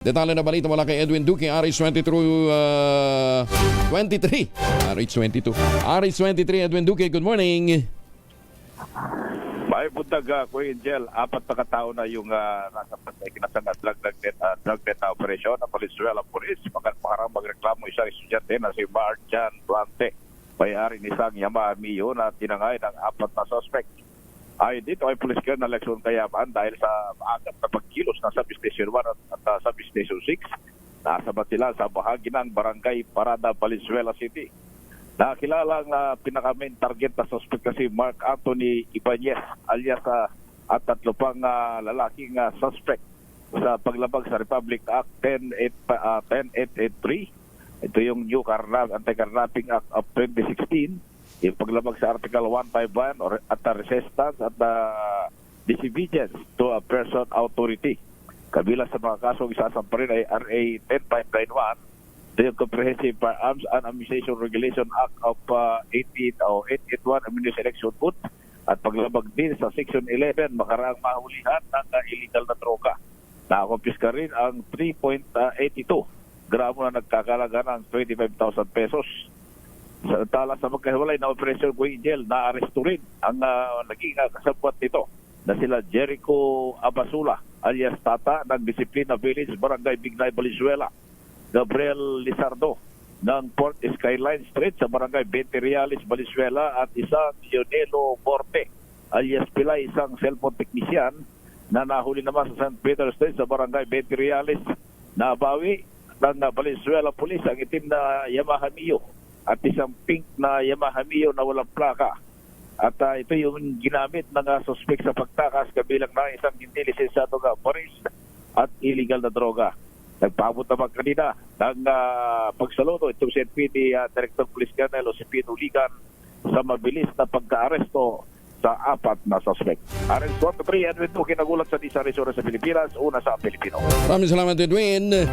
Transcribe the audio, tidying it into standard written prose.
Detalye na balita mula kay Edwin Duque, RH22, 23. RH22. RH23, Edwin Duque, good morning. May buntag Kuya Angel, 4 na katao na yung nasa kinasang drug net na operasyon ng Valenzuela Police. Makarang magreklamo isang estudyante na si Marjan Plante. May-ari ni isang Yamaha Mio na tinangay ng 4 na suspect. Ay dito ay Police Colonel Lexon Kayaman dahil sa maagap na pagkilos ng Substation 1 at Substation 6. Nasabat sila sa bahagi ng Barangay Parada, Valenzuela City. Nakilala ang pinaka-main target na suspect kasi Mark Anthony Ibanez alias at 3 pang lalaking suspect sa paglabag sa Republic Act 10883. Ito yung New Anti-Carnapping Act of 2016. Yung paglabag sa Article 151 at resistance at disobedience to a person authority. Kabila sa mga kasong isasampa rin ay RA 10591. Ito yung Comprehensive Firearms and Ammunition Regulation Act of 881 Ammunition Election Code at paglabag din sa Section 11 makaraang mahulihan ng illegal na droga. Nakakumpiska rin ang 3.82 gramo na nagkakalaga ng 25,000 pesos. Samantala sa magkahiwalay na operasyon Kuya Angel, na-aresto rin ang naging kasabwat nito na sila Jericho Abasula alias Tata ng Disciplina Village, Barangay Bignay, Valenzuela. Gabriel Lizardo ng Port Skyline Street sa Barangay 20 Reales, Valenzuela at isang Lionelo Borte alias Pilay, isang cellphone technician na nahuli naman sa San Pedro Street sa Barangay 20 Reales. Nabawi ng Valenzuela Police ang itim na Yamaha Mio at isang pink na Yamaha Mio na walang plaka. At ito yung ginamit ng suspect sa pagtakas kabilang na isang hindi lisensyado na baril at illegal na droga. Nagpaabot naman kanina ng pagsaludo itong CNPD Director Police Colonel Josepino Ligan sa mabilis na pagka-aresto sa 4 na suspect. RH23, Edwin Duque, nagulat sa Disa Resort sa Pilipinas, una sa Pilipino. Maraming salamat, Edwin.